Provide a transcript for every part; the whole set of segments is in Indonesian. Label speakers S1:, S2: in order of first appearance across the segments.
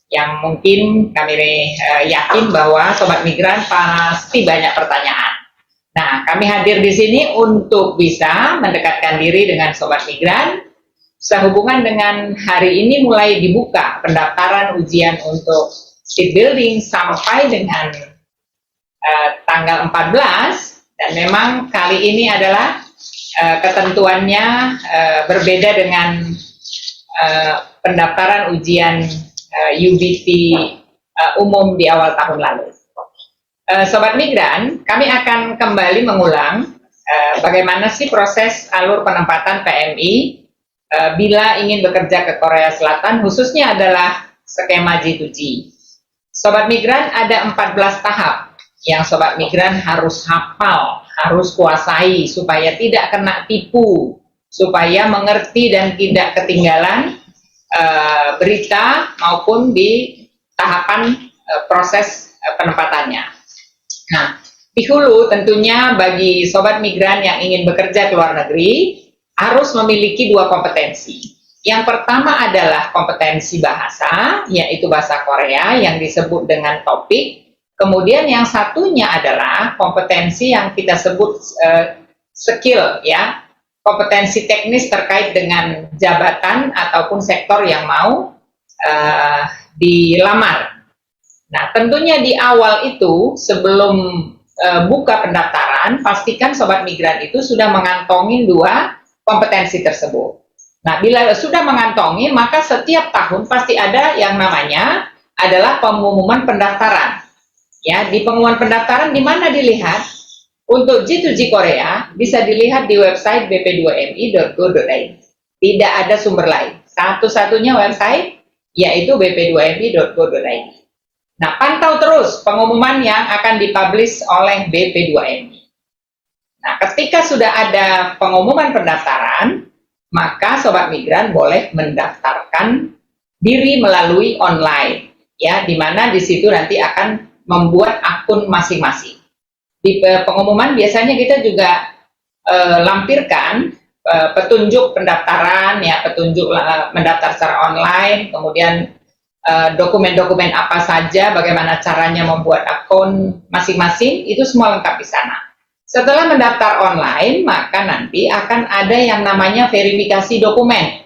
S1: yang mungkin kami yakin bahwa Sobat Migran pasti banyak pertanyaan. Nah, kami hadir di sini untuk bisa mendekatkan diri dengan Sobat Migran sehubungan dengan hari ini mulai dibuka pendaftaran ujian untuk shipbuilding sampai dengan tanggal 14, dan memang kali ini adalah ketentuannya berbeda dengan pendaftaran ujian UBT umum di awal tahun lalu. Sobat Migran, kami akan kembali mengulang bagaimana sih proses alur penempatan PMI bila ingin bekerja ke Korea Selatan, khususnya adalah skema G2G. Sobat Migran, ada 14 tahap yang Sobat Migran harus hafal, harus kuasai supaya tidak kena tipu, supaya mengerti dan tidak ketinggalan berita maupun di tahapan proses penempatannya. Nah, di hulu tentunya bagi Sobat Migran yang ingin bekerja ke luar negeri harus memiliki dua kompetensi. Yang pertama adalah kompetensi bahasa, yaitu bahasa Korea yang disebut dengan topik. Kemudian yang satunya adalah kompetensi yang kita sebut skill, ya, kompetensi teknis terkait dengan jabatan ataupun sektor yang mau dilamar. Nah, tentunya di awal itu sebelum buka pendaftaran, pastikan Sobat Migran itu sudah mengantongi dua kompetensi tersebut. Nah, bila sudah mengantongi, maka setiap tahun pasti ada yang namanya adalah pengumuman pendaftaran. Ya, di pengumuman pendaftaran di mana dilihat? Untuk G2G Korea bisa dilihat di website bp2mi.go.id. Tidak ada sumber lain. Satu-satunya website yaitu bp2mi.go.id. Nah, pantau terus pengumuman yang akan dipublish oleh BP2MI. Nah, ketika sudah ada pengumuman pendaftaran, maka Sobat Migran boleh mendaftarkan diri melalui online, ya, di mana di situ nanti akan membuat akun masing-masing. Di pengumuman biasanya kita juga lampirkan petunjuk pendaftaran, ya, petunjuk mendaftar secara online, kemudian dokumen-dokumen apa saja, bagaimana caranya membuat akun masing-masing, itu semua lengkap di sana. Setelah mendaftar online, maka nanti akan ada yang namanya verifikasi dokumen.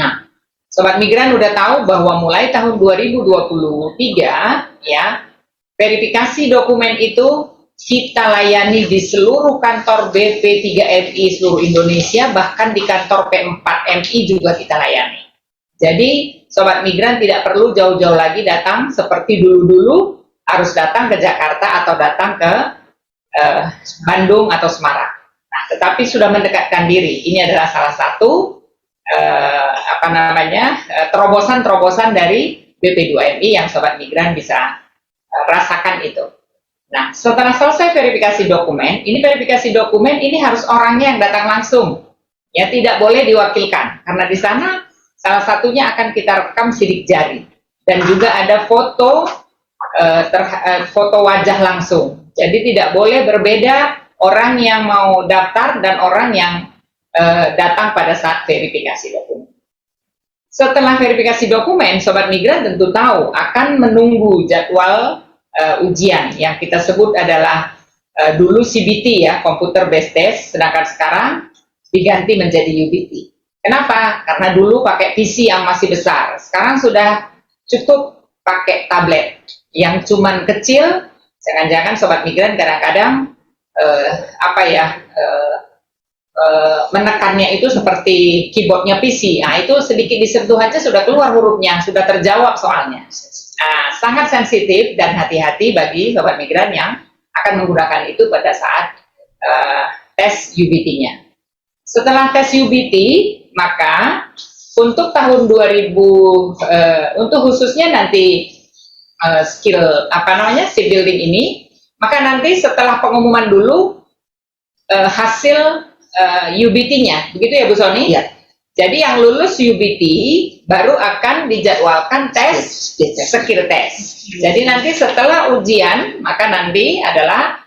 S1: Nah, Sobat Migran udah tahu bahwa mulai tahun 2023, ya, verifikasi dokumen itu kita layani di seluruh kantor BP3MI seluruh Indonesia, bahkan di kantor P4MI juga kita layani. Jadi, Sobat Migran tidak perlu jauh-jauh lagi datang seperti dulu-dulu harus datang ke Jakarta atau datang ke Bandung atau Semarang. Nah, tetapi sudah mendekatkan diri. Ini adalah salah satu terobosan-terobosan dari BP2MI yang Sobat Migran bisa rasakan itu. Nah, setelah selesai verifikasi dokumen, ini verifikasi dokumen ini harus orangnya yang datang langsung. Ya, tidak boleh diwakilkan karena di sana salah satunya akan kita rekam sidik jari dan juga ada foto foto wajah langsung. Jadi tidak boleh berbeda orang yang mau daftar dan orang yang datang pada saat verifikasi dokumen. Setelah verifikasi dokumen, Sobat Migran tentu tahu akan menunggu jadwal ujian yang kita sebut adalah dulu CBT, ya, Computer Based Test, sedangkan sekarang diganti menjadi UBT. Kenapa? Karena dulu pakai PC yang masih besar, sekarang sudah cukup pakai tablet yang cuman kecil. Jangan-jangan Sobat Migran kadang-kadang menekannya itu seperti keyboardnya PC. Nah, itu sedikit disentuh aja sudah keluar hurufnya, sudah terjawab soalnya. Nah, sangat sensitif dan hati-hati bagi Sobat Migran yang akan menggunakan itu pada saat tes UBT-nya. Setelah tes UBT, maka untuk tahun 2000, untuk khususnya nanti shipbuilding ini, maka nanti setelah pengumuman dulu hasil UBT-nya, begitu ya Bu Soni?
S2: Ya.
S1: Jadi yang lulus UBT baru akan dijadwalkan tes skill test. Jadi nanti setelah ujian, maka nanti adalah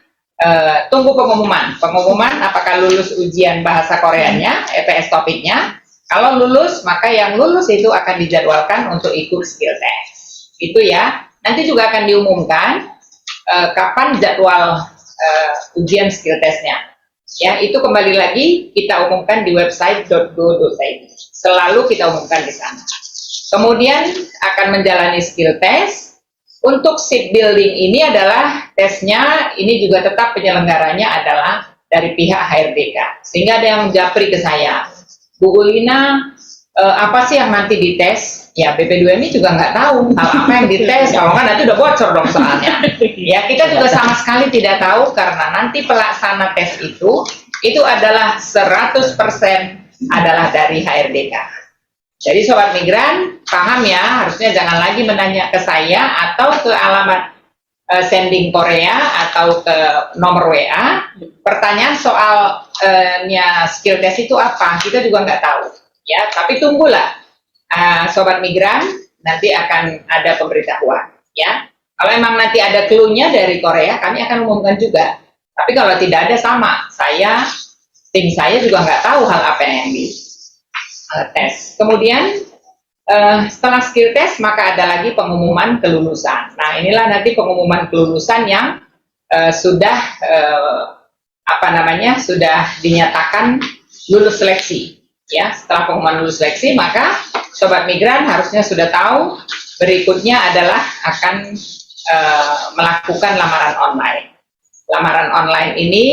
S1: tunggu pengumuman apakah lulus ujian bahasa Koreanya, EPS topiknya. Kalau lulus, maka yang lulus itu akan dijadwalkan untuk ikut skill test. Itu ya. Nanti juga akan diumumkan kapan jadwal ujian skill testnya. Ya, itu kembali lagi kita umumkan di website .go.id. Selalu kita umumkan di sana. Kemudian akan menjalani skill test. Untuk seat building ini adalah tesnya, ini juga tetap penyelenggaranya adalah dari pihak HRDK. Sehingga ada yang japri ke saya, Bu Ulina, apa sih yang nanti dites? Ya, BP2MI juga nggak tahu hal apa yang dites, kalau nggak nanti udah bocor dong soalnya. Ya, kita juga sama sekali tidak tahu karena nanti pelaksana tes itu adalah 100% adalah dari HRDK. Jadi Sobat Migran, paham ya, harusnya jangan lagi menanya ke saya atau ke alamat sending Korea atau ke nomor WA. Pertanyaan soalnya skill test itu apa? Kita juga nggak tahu. Ya, tapi tunggulah, Sobat Migran, nanti akan ada pemberitahuan. Ya, kalau emang nanti ada clue-nya dari Korea, kami akan umumkan juga. Tapi kalau tidak ada sama, tim saya juga nggak tahu hal apa yang di tes. Kemudian setelah skill test maka ada lagi pengumuman kelulusan. Nah, inilah nanti pengumuman kelulusan yang sudah sudah dinyatakan lulus seleksi. Ya, setelah pengumuman lulus seleksi maka Sobat Migran harusnya sudah tahu berikutnya adalah akan melakukan lamaran online. Lamaran online ini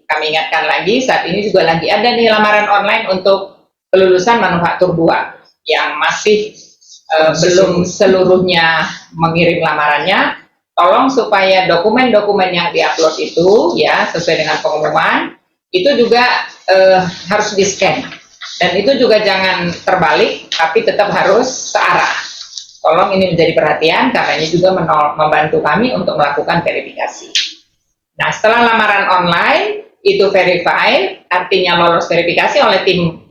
S1: kami ingatkan lagi, saat ini juga lagi ada nih lamaran online untuk kelulusan manufaktur 2 yang masih belum seluruhnya mengirim lamarannya. Tolong supaya dokumen-dokumen yang diupload itu ya sesuai dengan pengumuman itu juga harus di-scan, dan itu juga jangan terbalik tapi tetap harus searah. Tolong ini menjadi perhatian karena ini juga membantu kami untuk melakukan verifikasi. Nah, setelah lamaran online itu verified, artinya lolos verifikasi oleh tim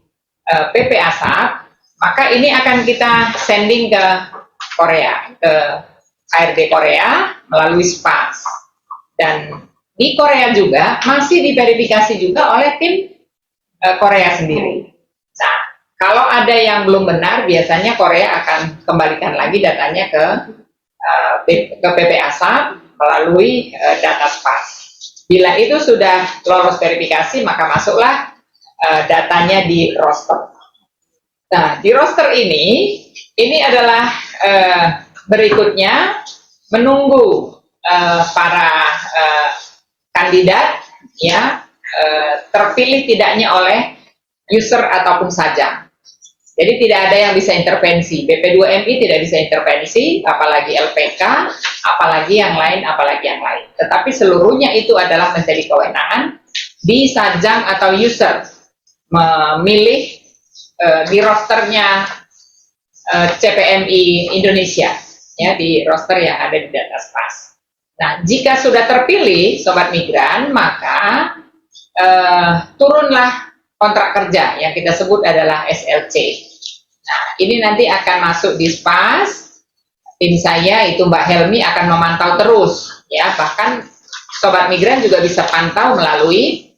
S1: PP ASAP, maka ini akan kita sending ke Korea, ke HRD Korea melalui SPAS. Dan di Korea juga masih diverifikasi juga oleh tim Korea sendiri. Nah, kalau ada yang belum benar, biasanya Korea akan kembalikan lagi datanya ke PP ASAP melalui data SPAS. Bila itu sudah lolos verifikasi, maka masuklah datanya di roster. Nah, di roster ini adalah berikutnya menunggu para kandidat ya terpilih tidaknya oleh user ataupun sajam. Jadi tidak ada yang bisa intervensi. BP2MI tidak bisa intervensi, apalagi LPK, apalagi yang lain. Tetapi seluruhnya itu adalah menjadi kewenangan di sajam atau user memilih di rosternya CPMI Indonesia, ya, di roster yang ada di data SPAS. Nah, jika sudah terpilih Sobat Migran, maka turunlah kontrak kerja yang kita sebut adalah SLC. Nah, ini nanti akan masuk di SPAS. Tim saya itu Mbak Helmi akan memantau terus, ya, bahkan Sobat Migran juga bisa pantau melalui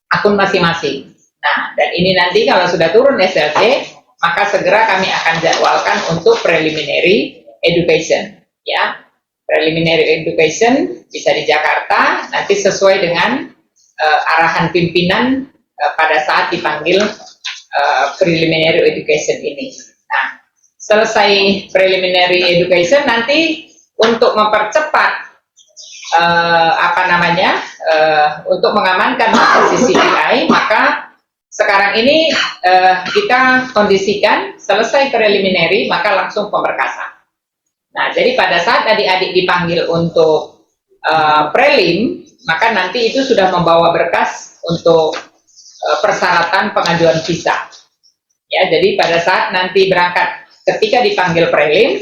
S1: akun masing-masing. Nah, dan ini nanti kalau sudah turun SLC, maka segera kami akan jadwalkan untuk preliminary education. Ya, preliminary education bisa di Jakarta, nanti sesuai dengan arahan pimpinan pada saat dipanggil preliminary education ini. Nah, selesai preliminary education nanti untuk mempercepat untuk mengamankan posisi CPI, maka sekarang ini kita kondisikan selesai preliminary maka langsung pemberkasan. Nah, jadi pada saat adik-adik dipanggil untuk prelim, maka nanti itu sudah membawa berkas untuk persyaratan pengajuan visa. Ya, jadi pada saat nanti berangkat, ketika dipanggil prelim,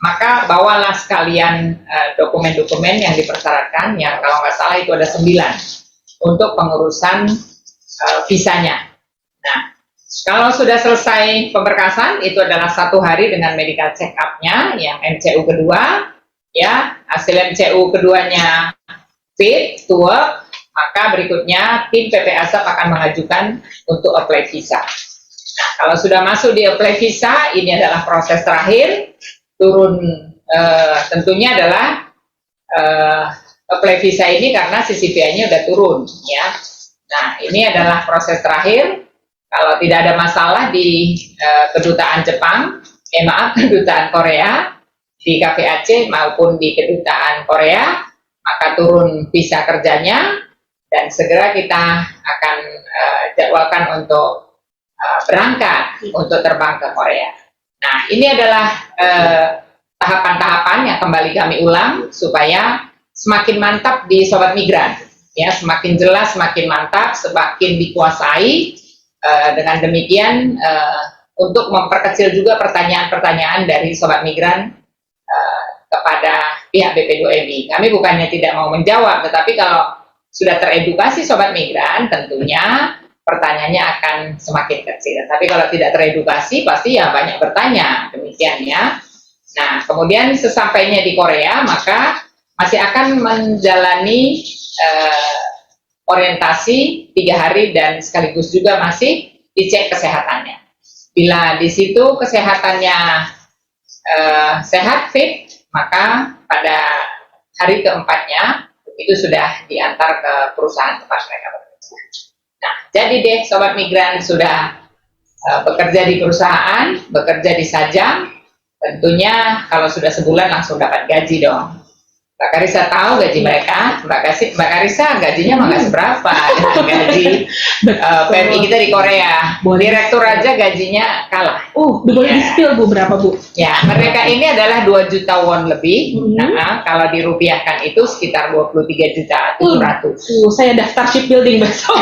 S1: maka bawalah sekalian dokumen-dokumen yang dipersyaratkan, yang kalau nggak salah itu ada 9 untuk pengurusan visanya. Nah, kalau sudah selesai pemberkasan, itu adalah 1 hari dengan medical check up-nya, yang MCU kedua, ya, hasil MCU keduanya fit to work, maka berikutnya tim PP ASAP akan mengajukan untuk apply visa. Nah, kalau sudah masuk di apply visa, ini adalah proses terakhir. Turun tentunya adalah apply visa ini karena CCPI-nya udah turun, ya. Nah, ini adalah proses terakhir. Kalau tidak ada masalah di kedutaan Jepang, kedutaan Korea, di KVAC maupun di kedutaan Korea, maka turun visa kerjanya dan segera kita akan jadwalkan untuk berangkat untuk terbang ke Korea. Nah, ini adalah tahapan-tahapan yang kembali kami ulang supaya semakin mantap di Sobat Migran, ya, semakin jelas, semakin mantap, semakin dikuasai. Dengan demikian untuk memperkecil juga pertanyaan-pertanyaan dari Sobat Migran kepada pihak BP2MI. Kami bukannya tidak mau menjawab, tetapi kalau sudah teredukasi Sobat Migran, tentunya pertanyaannya akan semakin kecil. Tapi kalau tidak teredukasi, pasti ya banyak bertanya, demikian ya. Nah, kemudian sesampainya di Korea, maka masih akan menjalani orientasi 3 hari dan sekaligus juga masih dicek kesehatannya. Bila di situ kesehatannya sehat, fit, maka pada hari keempatnya itu sudah diantar ke perusahaan tempat mereka bekerja. Nah, jadi deh Sobat Migran sudah bekerja di perusahaan, bekerja di Sajam, tentunya kalau sudah sebulan langsung dapat gaji dong. Mbak Karissa tahu gaji mereka. Mbak Karissa gajinya mah nggak seberapa dengan gaji PMI kita di Korea. Direktur aja gajinya kalah.
S2: Boleh di-spill Bu, berapa Bu?
S1: Ya, mereka ini adalah 2 juta won lebih. Nah, kalau dirupiahkan itu sekitar 23.700.000.
S2: Saya daftar shipbuilding besok.